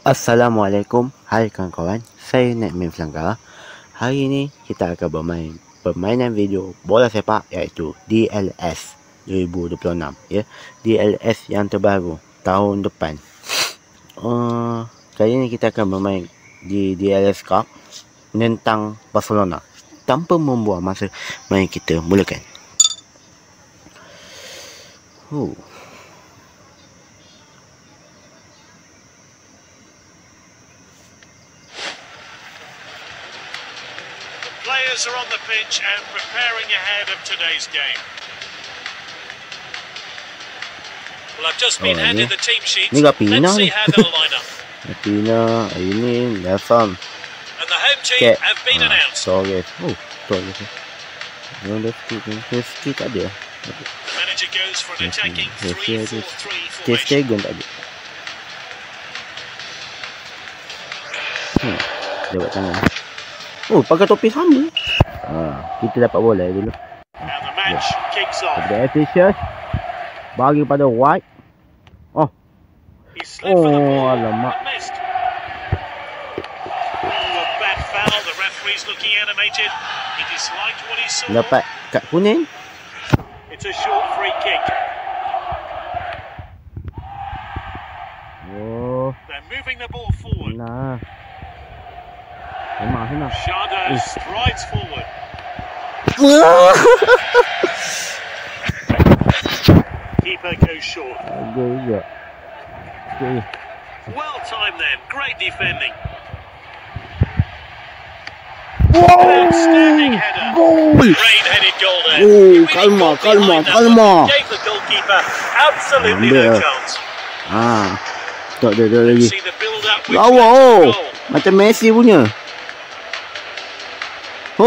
Assalamualaikum, hai kawan-kawan, saya Netman Selangkara. Hari ini kita akan bermain permainan video bola sepak iaitu DLS 2026 ya. DLS yang terbaru tahun depan. Kali ini kita akan bermain di DLS Cup menentang Barcelona. Tanpa membuang masa, mari kita mulakan. Players are on the pitch and preparing ahead of today's game. Well, I've just been handed the team sheet. Ni Rapina Let's see ni. how they'll line up. Rapina, ini Nelson. And the home team have been announced. Torres. Torres. Meski tak ada. The manager goes for an attacking 3-4-3 Ter formation. Stegen tak ada. Lewat tangan. Pakai topi sama. Kita dapat bola dulu. Now the match kicks off. Ada Fisher. Bagi pada White. He slid for the ball alamak. and missed. A bad foul. The referee's looking animated. He disliked what he saw. Dapat kad kuning. It's a short free kick. They're moving the ball forward. Nah. Sana. Sharda strides forward. Keeper goes short. Bagus juga. Well timed then. Great defending. Wow! Outstanding header. Goal! Great headed goal there. He really got behind that one. Gave the goalkeeper absolutely no chance. Tak ada lagi. See the build up which Lawa led to the goal. macam Messi punya. Tak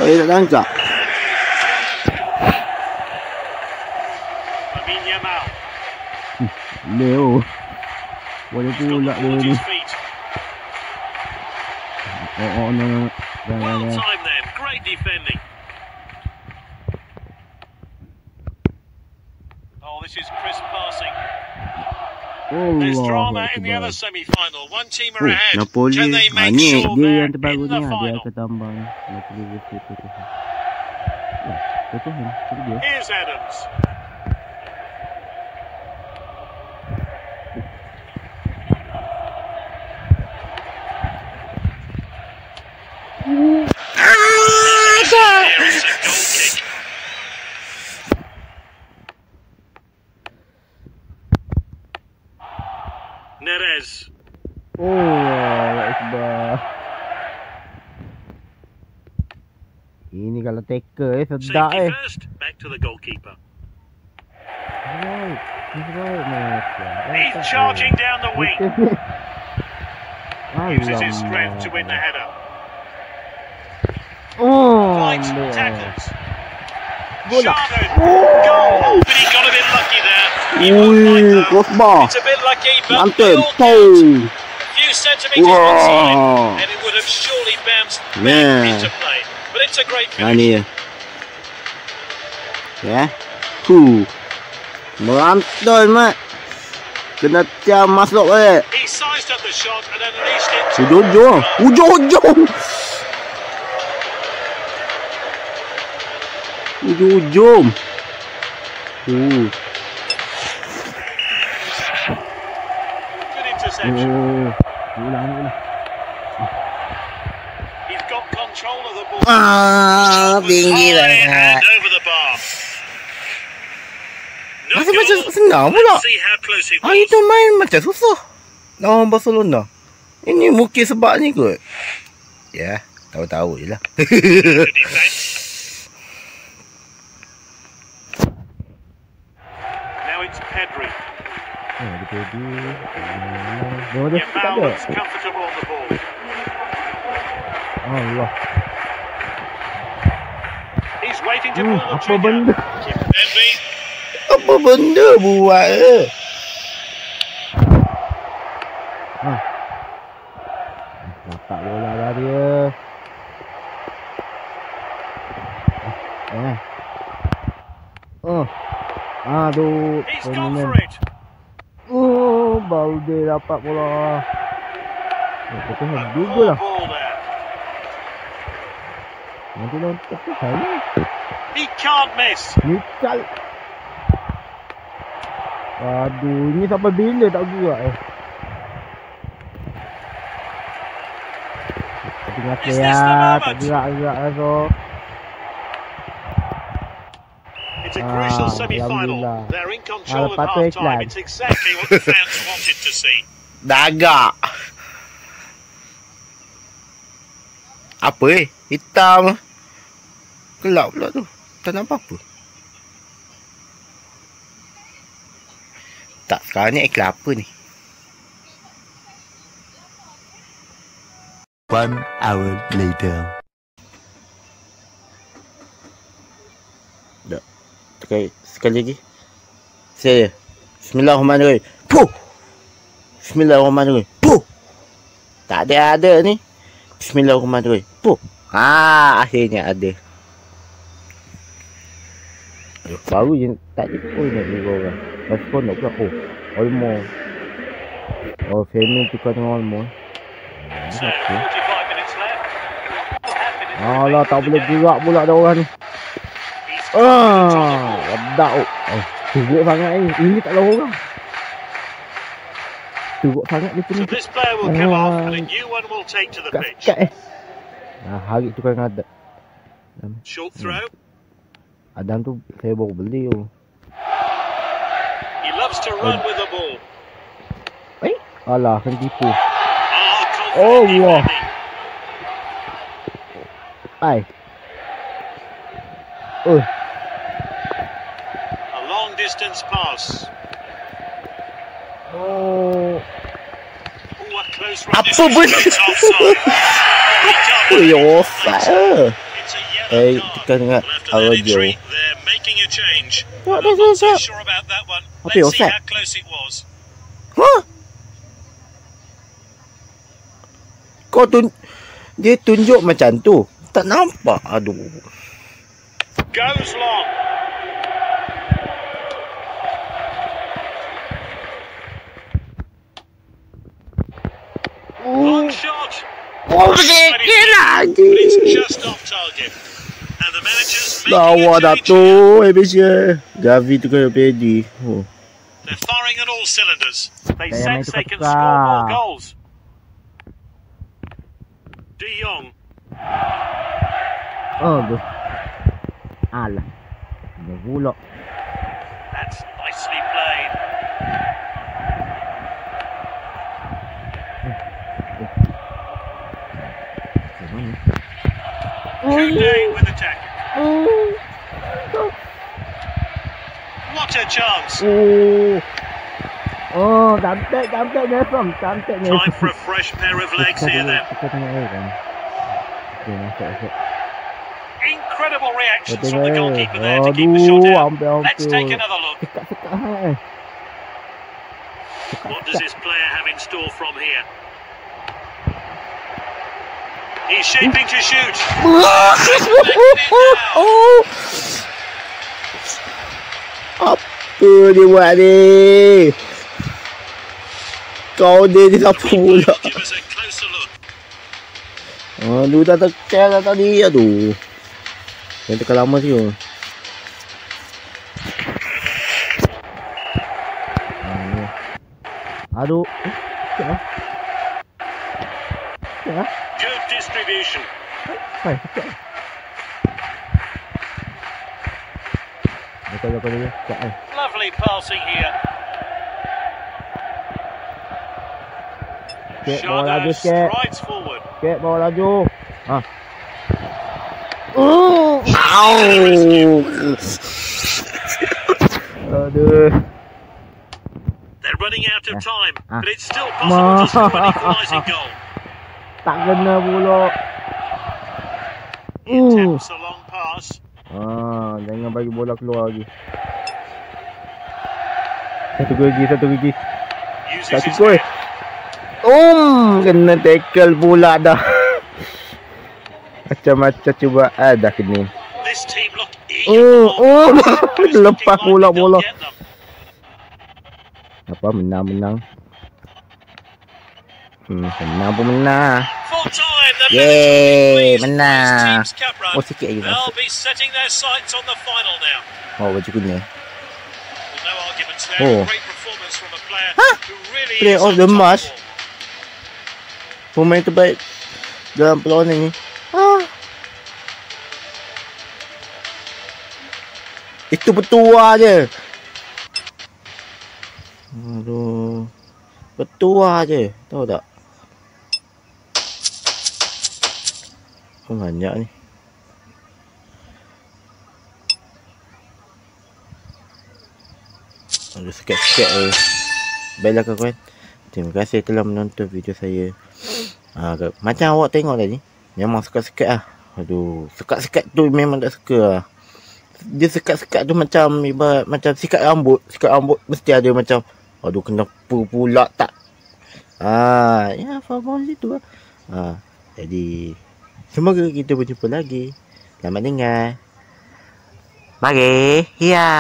boleh tak tangkap. Lamine Yamal. Leo. Boleh pula dia Towards ni. his feet. No. Well timed then. Great defending. Oh, this is crisp passing. There's drama in the other semi-final. One team are ahead. Napoli. Can they make Ni sure dia they're yang terbaru in ni the dia final? akan tambah Napoli versus Tottenham. Tottenham itu dia. Here's Adams. It's a goal kick. Neres. Akbar. Ini kalau tackle sedap Safety first. Back to the goalkeeper. He's charging down the wing. Uses his strength to win the header. Flight tackles. Shardo. Goal. But he got a bit lucky there. He won't mind though. Crossbar. It's a bit lucky, but Mantap. still counts. A few centimetres one side, and it would have surely bounced back into play. But it's a great finish. Ni dia. Ya. Merantau mat. Kena tiam masuk balik. He sized up the shot and unleashed it. Hujung. Good interception. Ulang. He's got control of the ball. Shot was Tinggi high lah. and over the bar. No Masih macam goal. senang pula. Let's see how close it was. Itu main macam susah. Lawan Barcelona. Ini mungkin sebab ni kot. Ya, tahu-tahu je lah. Good defence. Now it's Pedri. Yamal looks comfortable on the ball. Allah. He's waiting to pull the Apa trigger. benda? Pedri. Apa benda buat Dapat bola lah dia. Aduh. He's gone for it. Balde dapat bola. Betul juga lah. Nanti loncat ke saya. He can't miss. Nikal. Aduh, ini sampai bila tak gerak Tengah saya tak gerak so. It's a crucial semi-final. They're in control at half-time. It's exactly what the fans wanted to see. Dagak. Apa hitam. Gelap pula tu. Tak nampak apa. Tak, sekarang ni air kelapa ni. 1 hour later. Dah. Sekali lagi. Saya. Bismillahirrahmanirrahim. Puh. Bismillahirrahmanirrahim. Puh. Tak ada ni. Bismillahirrahmanirrahim. Puh. Akhirnya ada. Baru je tak jepun nak beri orang. Respon nak pula. Olmo. Femin tukar dengan Olmo. Alah, tak boleh gerak pula dah orang ni. Wadak. Teruk sangat ni. Ini tak ada orang. Teruk sangat dia punya. Kat. Hari tukar dengan Adam. Short throw. Adam tu saya baru beli tu. He loves to run with the ball. Alah, kena tipu. Wah. Ai. A long distance pass. A close run. Apa benda? Apa yang offside? Kita dengar audio. They're making a change. I'm not so sure about that one. Apa Let's see offside? how close it was. Kau dia tunjuk macam tu. Tak nampak. Aduh. Goes long. Long shot. Sikit lagi. But it's just off target. And the manager's Lawa making a dah change. tu. Habisnya. Gavi tu kena pedi. They're firing on all cylinders. They Kaya sense main they can tukar. score more goals. De Jong. Aduh. Alah. Dia pula. That's nicely played. Day with the tackle. What a chance. Cantik Nelson. Time for a fresh pair of legs here then. Incredible reactions from the goalkeeper there to keep the shot out. Let's take another look. What does this player have in store from here? He's shaping to shoot. Apa dia buat ni? Kau dia siapa pula? Give us a closer look. Aduh, dah tekan dah tadi. Aduh. Yang tekan lama sih. Aduh. Good distribution. Lovely passing here. Shadow strides forward. Bawa laju. Aduh. They're running out of time, but it's still possible to score an equalising goal. Tak kena pula. He attempts a long pass. Jangan bagi bola keluar lagi. Satu gol lagi. Uses his gol. head. Kena tackle pula dah. Macam-macam cubaan dah kena. This team look eager. Lepas bola. Apa menang. Menang pun menang. Yeay, menang. Oh, sikit lagi masuk. Oh, baju kuning. Oh. Hah? Player of the match. Pemain terbaik dalam perlawanan ni. Itu bertuah je. Aduh. Bertuah je. Tahu tak? Banyak ni. Ada sikit-sikit je. Baiklah kawan. Terima kasih telah menonton video saya. Macam awak tengok tadi, memang sekat-sekat lah. Aduh, sekat-sekat tu memang tak suka lah. Dia sekat-sekat tu macam ibarat macam sikat rambut. Sikat rambut mesti ada macam, aduh kenapa pula tak. Ya faham situ lah. Jadi semoga kita berjumpa lagi. Selamat dengar. Mari, hiya.